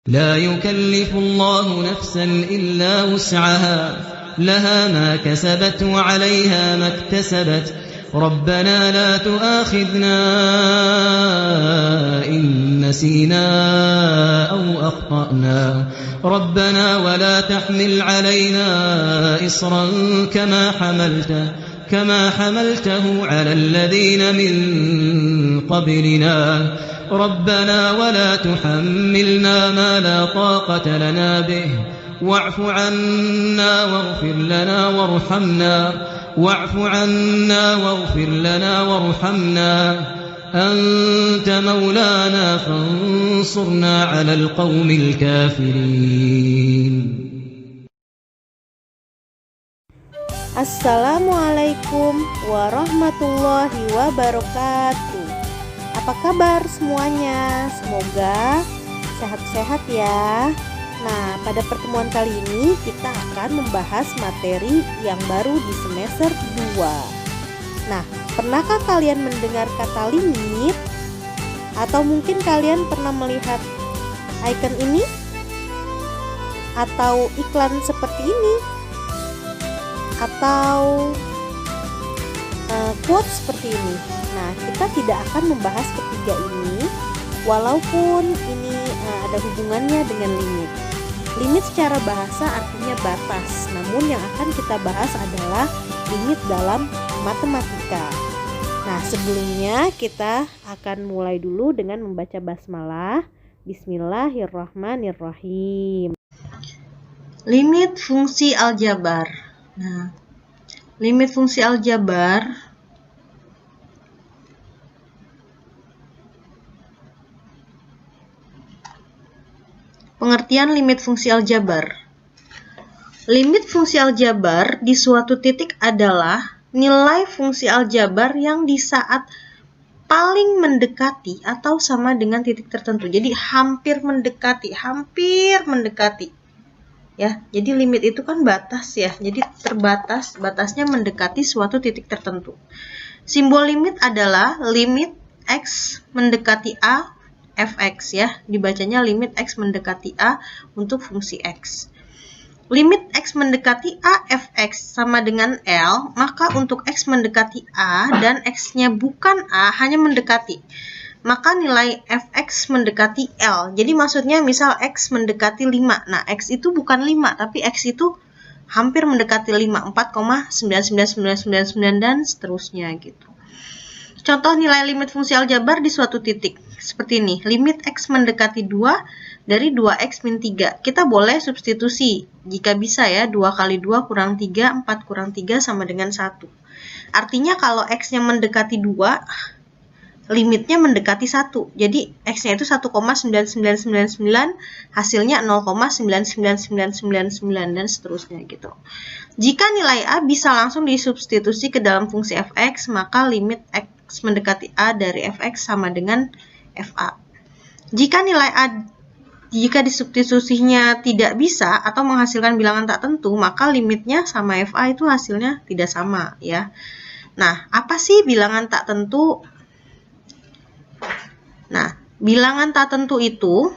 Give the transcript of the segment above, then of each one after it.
لا يكلف الله نفسا إلا وسعها لها ما كسبت وعليها ما اكتسبت ربنا لا تؤاخذنا إن نسينا أو أخطأنا ربنا ولا تحمل علينا إصرا كما حملته على الذين من قبلنا ربنا ولا تحملنا ما لا طاقة لنا به واعف عنا واغفر لنا وارحمنا أنت مولانا فانصرنا على القوم الكافرين. Assalamualaikum warahmatullahi wabarakatuh. Apa kabar semuanya? Semoga sehat-sehat ya. Nah, pada pertemuan kali ini kita akan membahas materi yang baru di semester 2. Nah, pernahkah kalian mendengar kata limit? Atau mungkin kalian pernah melihat icon ini? Atau iklan seperti ini? Atau quote seperti ini. Nah, kita tidak akan membahas ketiga ini, walaupun ini ada hubungannya dengan limit. Limit secara bahasa artinya batas, namun yang akan kita bahas adalah limit dalam matematika. Nah, sebelumnya kita akan mulai dulu dengan membaca basmalah. Bismillahirrahmanirrahim. Limit fungsi aljabar. Nah, limit fungsi aljabar pengertian limit fungsi aljabar. Limit fungsi aljabar di suatu titik adalah nilai fungsi aljabar yang di saat paling mendekati atau sama dengan titik tertentu. Jadi hampir mendekati. Ya, jadi limit itu kan batas ya. Jadi terbatas, batasnya mendekati suatu titik tertentu. Simbol limit adalah limit x mendekati a fx ya. Dibacanya limit x mendekati a untuk fungsi x. Limit x mendekati a fx sama dengan L, maka untuk x mendekati a dan x-nya bukan a hanya mendekati. Maka nilai fx mendekati L. Jadi maksudnya misal x mendekati 5. Nah, x itu bukan 5, tapi x itu hampir mendekati 5, 4,99999 dan seterusnya gitu. Contoh nilai limit fungsi aljabar di suatu titik. Seperti ini, limit x mendekati 2 dari 2x min 3. Kita boleh substitusi. Jika bisa ya, 2 kali 2 kurang 3, 4 kurang 3 sama dengan 1. Artinya kalau x-nya mendekati 2, limitnya mendekati 1. Jadi x-nya itu 1,9999, hasilnya 0,99999 dan seterusnya gitu. Jika nilai a bisa langsung disubstitusi ke dalam fungsi fx, maka limit x mendekati a dari fx sama dengan fa. Jika nilai a disubstitusinya tidak bisa atau menghasilkan bilangan tak tentu, maka limitnya sama fa itu hasilnya tidak sama ya. Nah, apa sih bilangan tak tentu? Nah, bilangan tak tentu itu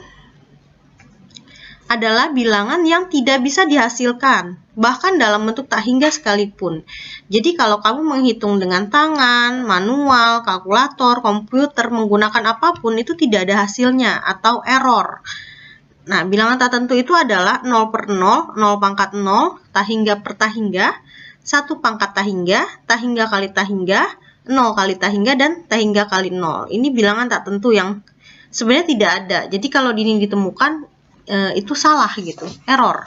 adalah bilangan yang tidak bisa dihasilkan, bahkan dalam bentuk tak hingga sekalipun. Jadi kalau kamu menghitung dengan tangan, manual, kalkulator, komputer, menggunakan apapun, itu tidak ada hasilnya atau error. Nah, bilangan tak tentu itu adalah 0 per 0, 0 pangkat 0, tak hingga per tak hingga, 1 pangkat tak hingga kali tak hingga, 0 kali tak hingga, dan tak hingga kali 0. Ini bilangan tak tentu yang sebenarnya tidak ada. Jadi kalau ini ditemukan, itu salah gitu, error.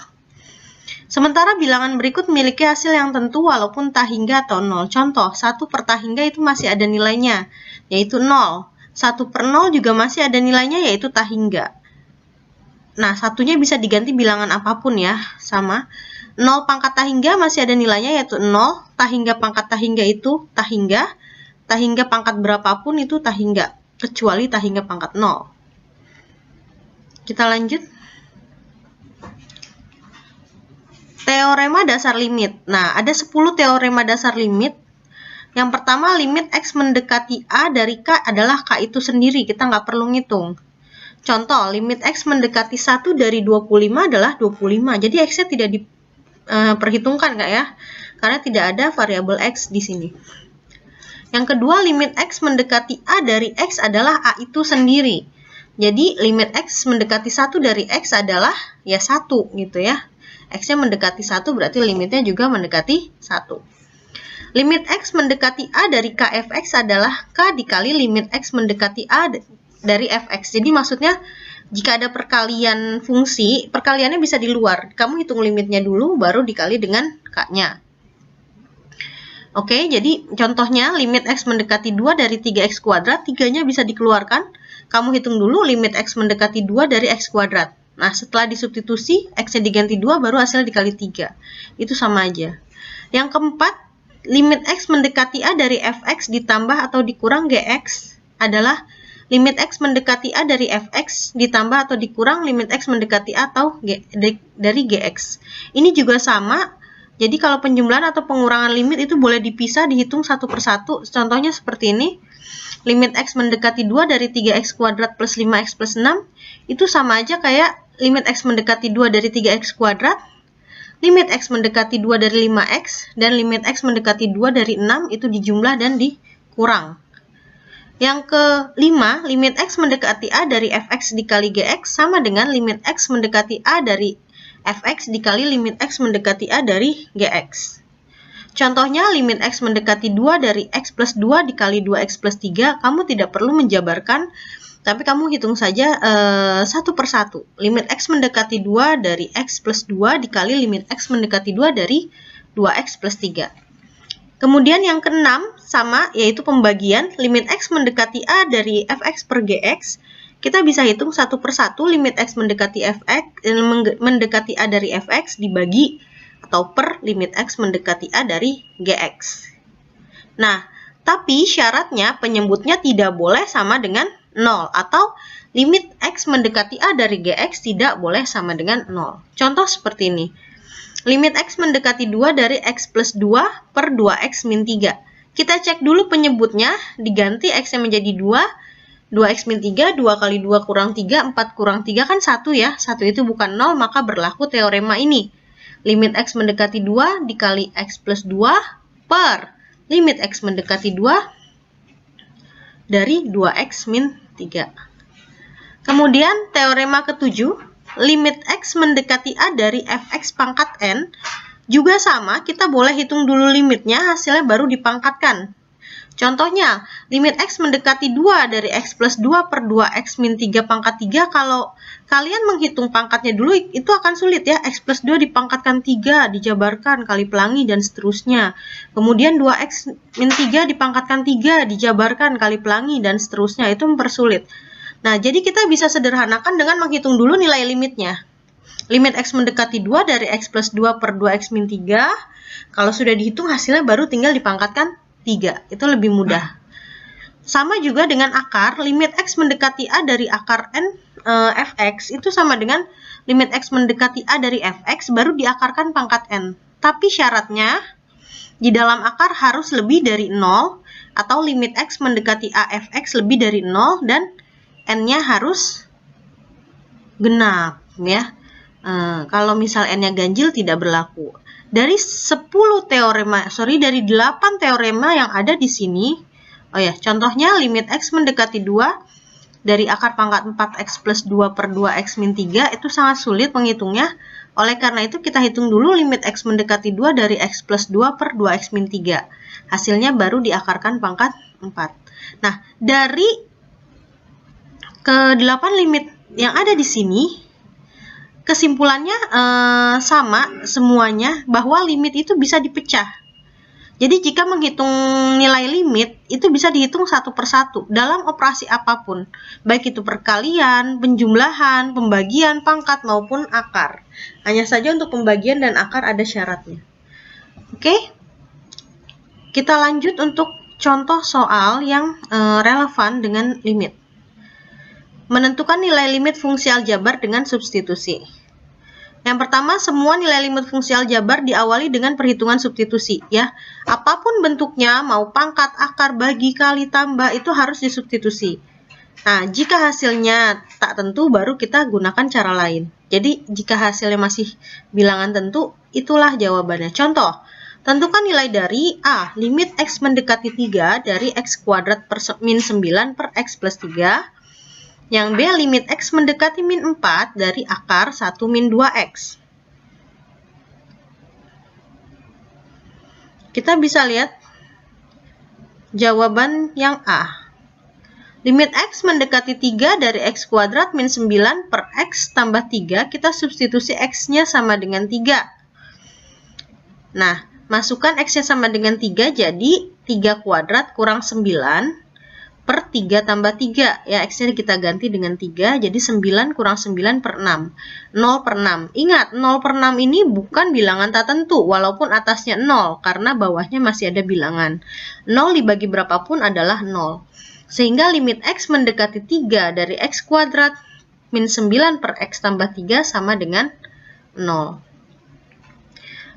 Sementara bilangan berikut memiliki hasil yang tentu walaupun tak hingga atau 0. Contoh, 1 per tak hingga itu masih ada nilainya, yaitu 0. 1 per 0 juga masih ada nilainya, yaitu tak hingga. Nah, satunya bisa diganti bilangan apapun ya, sama. 0 pangkat tak hingga masih ada nilainya, yaitu 0. Tak hingga pangkat tak hingga itu tak hingga. Tak hingga pangkat berapapun itu tak hingga, kecuali tak hingga pangkat 0. Kita lanjut. Teorema dasar limit. Nah, ada 10 teorema dasar limit. Yang pertama, limit x mendekati a dari k adalah k itu sendiri. Kita nggak perlu ngitung. Contoh, limit X mendekati 1 dari 25 adalah 25. Jadi X-nya tidak diperhitungkan Kak ya, karena tidak ada variabel X di sini. Yang kedua, limit X mendekati A dari X adalah A itu sendiri. Jadi limit X mendekati 1 dari X adalah ya 1 gitu ya. X-nya mendekati 1 berarti limitnya juga mendekati 1. Limit X mendekati A dari Kfx adalah K dikali limit X mendekati A dari Fx. Jadi maksudnya jika ada perkalian fungsi, perkaliannya bisa di luar. Kamu hitung limitnya dulu, baru dikali dengan K-nya. Oke, jadi contohnya limit X mendekati 2 dari 3X kuadrat, 3-nya bisa dikeluarkan. Kamu hitung dulu limit X mendekati 2 dari X kuadrat. Nah, setelah disubstitusi, X-nya diganti 2, baru hasil dikali 3. Itu sama aja. Yang keempat, limit X mendekati A dari Fx ditambah atau dikurang Gx adalah limit X mendekati A dari Fx ditambah atau dikurang limit X mendekati A atau dari Gx. Ini juga sama. Jadi kalau penjumlahan atau pengurangan limit itu boleh dipisah, dihitung satu persatu. Contohnya seperti ini. Limit X mendekati 2 dari 3X kuadrat plus 5X plus 6. Itu sama aja kayak limit X mendekati 2 dari 3X kuadrat. Limit X mendekati 2 dari 5X. Dan limit X mendekati 2 dari 6 itu dijumlah dan dikurang. Yang kelima, limit X mendekati A dari Fx dikali Gx sama dengan limit X mendekati A dari Fx dikali limit X mendekati A dari Gx. Contohnya, limit X mendekati 2 dari X plus 2 dikali 2X plus 3, kamu tidak perlu menjabarkan, tapi kamu hitung saja satu persatu. Limit X mendekati 2 dari X plus 2 dikali limit X mendekati 2 dari 2X plus 3. Kemudian yang keenam, sama, yaitu pembagian. Limit X mendekati A dari Fx per Gx, kita bisa hitung satu persatu limit X mendekati mendekati A dari Fx dibagi atau per limit X mendekati A dari Gx. Nah, tapi syaratnya penyebutnya tidak boleh sama dengan 0 atau limit X mendekati A dari Gx tidak boleh sama dengan 0. Contoh seperti ini. Limit X mendekati 2 dari X plus 2 per 2X min 3. Kita cek dulu penyebutnya, diganti X-nya menjadi 2, 2X min 3, 2 kali 2 kurang 3, 4 kurang 3 kan 1 ya. 1 itu bukan 0, maka berlaku teorema ini. Limit X mendekati 2 dikali X plus 2 per limit X mendekati 2 dari 2X min 3. Kemudian teorema ketujuh, limit X mendekati A dari Fx pangkat N juga sama, kita boleh hitung dulu limitnya, hasilnya baru dipangkatkan. Contohnya, limit X mendekati 2 dari X plus 2 per 2X min 3 pangkat 3, kalau kalian menghitung pangkatnya dulu, itu akan sulit ya. X plus 2 dipangkatkan 3, dijabarkan, kali pelangi, dan seterusnya. Kemudian 2X min 3 dipangkatkan 3, dijabarkan, kali pelangi, dan seterusnya. Itu mempersulit. Nah, jadi kita bisa sederhanakan dengan menghitung dulu nilai limitnya. Limit X mendekati 2 dari X plus 2 per 2X min 3, kalau sudah dihitung hasilnya baru tinggal dipangkatkan 3, itu lebih mudah. Sama juga dengan akar, limit X mendekati A dari akar N Fx itu sama dengan limit X mendekati A dari Fx baru diakarkan pangkat N. Tapi syaratnya, di dalam akar harus lebih dari 0, atau limit X mendekati A Fx lebih dari 0, dan N-nya harus genap ya. Kalau misal N-nya ganjil tidak berlaku. Dari 8 teorema yang ada di sini, contohnya limit X mendekati 2 dari akar pangkat 4X plus 2 per 2X min 3, itu sangat sulit menghitungnya. Oleh karena itu kita hitung dulu limit X mendekati 2 dari X plus 2 per 2X min 3. Hasilnya baru diakarkan pangkat 4. Nah, dari ke-8 limit yang ada di sini, kesimpulannya sama semuanya, bahwa limit itu bisa dipecah. Jadi jika menghitung nilai limit, itu bisa dihitung satu persatu dalam operasi apapun, baik itu perkalian, penjumlahan, pembagian, pangkat, maupun akar. Hanya saja untuk pembagian dan akar ada syaratnya. Oke, kita lanjut untuk contoh soal yang relevan dengan limit. Menentukan nilai limit fungsi aljabar dengan substitusi. Yang pertama, semua nilai limit fungsi aljabar diawali dengan perhitungan substitusi ya. Apapun bentuknya, mau pangkat, akar, bagi, kali, tambah, itu harus disubstitusi. Nah, jika hasilnya tak tentu baru kita gunakan cara lain. Jadi, jika hasilnya masih bilangan tentu, itulah jawabannya. Contoh, tentukan nilai dari A, limit X mendekati 3 dari X kuadrat per min 9 per X plus 3. Yang B, limit X mendekati min 4 dari akar 1 min 2X. Kita bisa lihat jawaban yang A. Limit X mendekati 3 dari X kuadrat min 9 per X tambah 3, kita substitusi X-nya sama dengan 3. Nah, masukkan X-nya sama dengan 3, jadi 3 kuadrat kurang 9 per 3 tambah 3. Ya, X-nya kita ganti dengan 3, jadi 9 kurang 9 per 6. 0 per 6. Ingat, 0 per 6 ini bukan bilangan tak tentu, walaupun atasnya 0, karena bawahnya masih ada bilangan. 0 dibagi berapapun adalah 0. Sehingga limit X mendekati 3 dari X kuadrat min 9 per X tambah 3 sama dengan 0.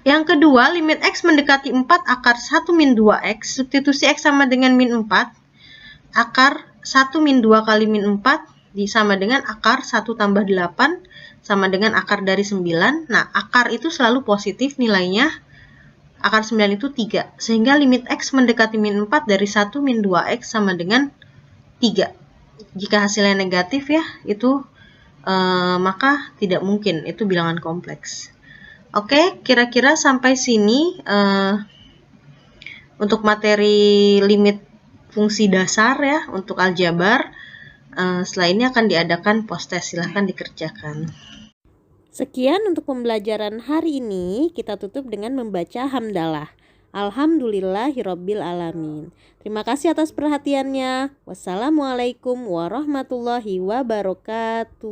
Yang kedua, limit X mendekati 4 akar 1 min 2X, substitusi X sama dengan min 4, akar 1 min 2 kali min 4 sama dengan akar 1 tambah 8 sama dengan akar dari 9. Nah, akar itu selalu positif nilainya, akar 9 itu 3. Sehingga limit X mendekati min 4 dari 1 min 2X sama dengan 3. Jika hasilnya negatif ya, itu maka tidak mungkin, itu bilangan kompleks. Oke, kira-kira sampai sini untuk materi limit fungsi dasar ya, untuk aljabar. Setelah ini akan diadakan post-test, silahkan dikerjakan. Sekian untuk pembelajaran hari ini, kita tutup dengan membaca hamdalah. Alhamdulillahirabbil alamin. Terima kasih atas perhatiannya. Wassalamualaikum warahmatullahi wabarakatuh.